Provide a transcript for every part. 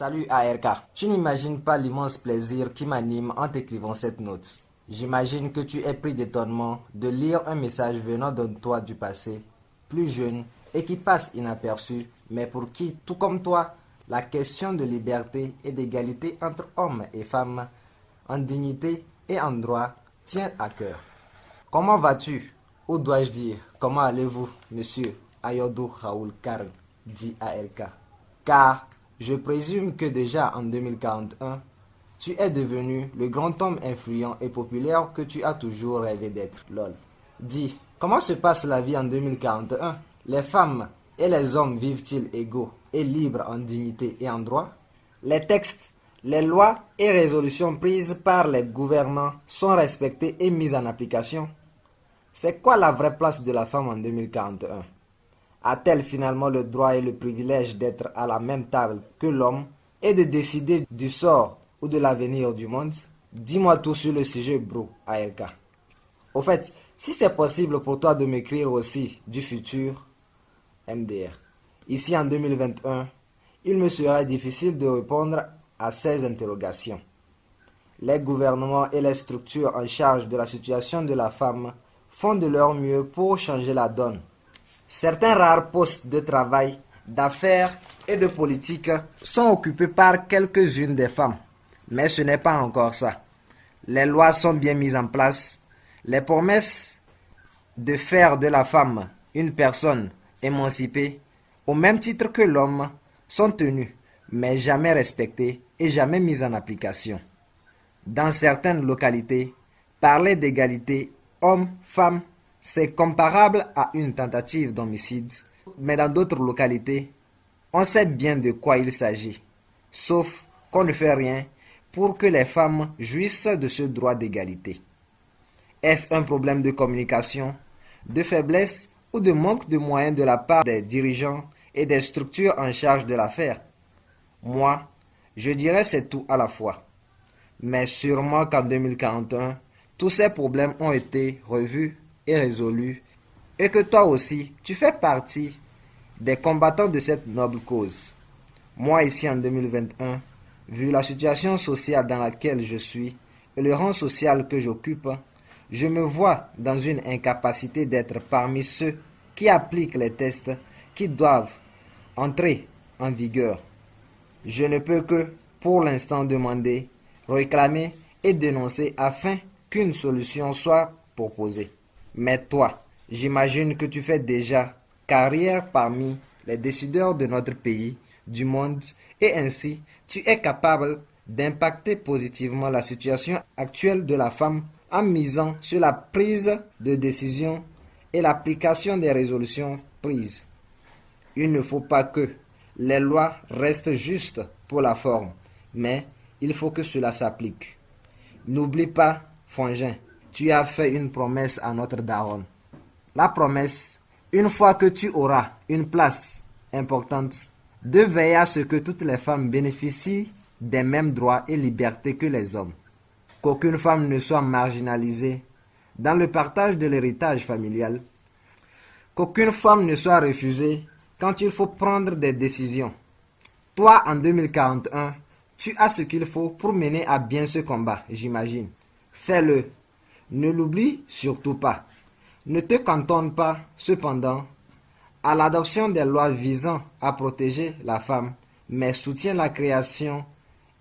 Salut ARK. Tu n'imagines pas l'immense plaisir qui m'anime en t'écrivant cette note. J'imagine que tu es pris d'étonnement de lire un message venant de toi du passé, plus jeune et qui passe inaperçu, mais pour qui, tout comme toi, la question de liberté et d'égalité entre hommes et femmes, en dignité et en droit, tient à cœur. Comment vas-tu? Ou dois-je dire, comment allez-vous, monsieur Ayodou Raoul Karn, dit ARK? Car je présume que déjà en 2041, tu es devenu le grand homme influent et populaire que tu as toujours rêvé d'être, lol. Dis, comment se passe la vie en 2041? Les femmes et les hommes vivent-ils égaux et libres en dignité et en droit? Les textes, les lois et résolutions prises par les gouvernants sont respectés et mises en application? C'est quoi la vraie place de la femme en 2041? A-t-elle finalement le droit et le privilège d'être à la même table que l'homme et de décider du sort ou de l'avenir du monde? Dis-moi tout sur le sujet, bro, ARK. Au fait, si c'est possible pour toi de m'écrire aussi du futur, MDR. Ici en 2021, il me serait difficile de répondre à ces interrogations. Les gouvernements et les structures en charge de la situation de la femme font de leur mieux pour changer la donne. Certains rares postes de travail, d'affaires et de politique sont occupés par quelques-unes des femmes. Mais ce n'est pas encore ça. Les lois sont bien mises en place. Les promesses de faire de la femme une personne émancipée, au même titre que l'homme, sont tenues, mais jamais respectées et jamais mises en application. Dans certaines localités, parler d'égalité homme-femme, c'est comparable à une tentative d'homicide, mais dans d'autres localités, on sait bien de quoi il s'agit, sauf qu'on ne fait rien pour que les femmes jouissent de ce droit d'égalité. Est-ce un problème de communication, de faiblesse ou de manque de moyens de la part des dirigeants et des structures en charge de l'affaire? Moi, je dirais c'est tout à la fois. Mais sûrement qu'en 2041, tous ces problèmes ont été revus et résolus, et que toi aussi, tu fais partie des combattants de cette noble cause. Moi, ici en 2021, vu la situation sociale dans laquelle je suis et le rang social que j'occupe, je me vois dans une incapacité d'être parmi ceux qui appliquent les tests qui doivent entrer en vigueur. Je ne peux que, pour l'instant, demander, réclamer et dénoncer afin qu'une solution soit proposée. Mais toi, j'imagine que tu fais déjà carrière parmi les décideurs de notre pays, du monde, et ainsi tu es capable d'impacter positivement la situation actuelle de la femme en misant sur la prise de décision et l'application des résolutions prises. Il ne faut pas que les lois restent justes pour la forme, mais il faut que cela s'applique. N'oublie pas, Frangin, tu as fait une promesse à notre daronne. La promesse, une fois que tu auras une place importante, de veiller à ce que toutes les femmes bénéficient des mêmes droits et libertés que les hommes. Qu'aucune femme ne soit marginalisée dans le partage de l'héritage familial. Qu'aucune femme ne soit refusée quand il faut prendre des décisions. Toi, en 2041, tu as ce qu'il faut pour mener à bien ce combat, j'imagine. Fais-le. Ne l'oublie surtout pas. Ne te cantonne pas, cependant, à l'adoption des lois visant à protéger la femme, mais soutiens la création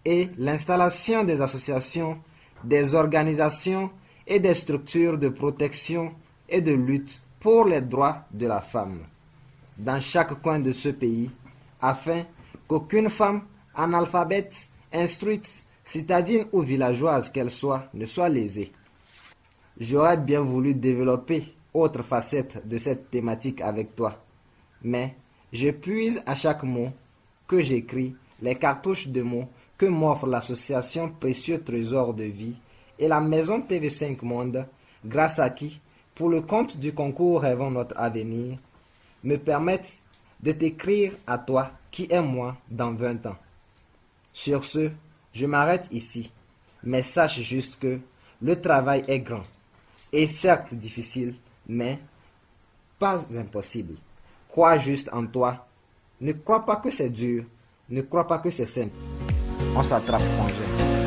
et l'installation des associations, des organisations et des structures de protection et de lutte pour les droits de la femme dans chaque coin de ce pays, afin qu'aucune femme analphabète, instruite, citadine ou villageoise qu'elle soit, ne soit lésée. J'aurais bien voulu développer autre facette de cette thématique avec toi, mais je puise à chaque mot que j'écris les cartouches de mots que m'offre l'association Précieux Trésor de Vie et la maison TV5 Monde, grâce à qui, pour le compte du concours Rêvons notre avenir, me permettent de t'écrire à toi qui es moi dans 20 ans. Sur ce, je m'arrête ici, mais sache juste que le travail est grand, et certes difficile, mais pas impossible. Crois juste en toi, ne crois pas que c'est dur, Ne crois pas que c'est simple. On s'attrape, frangin.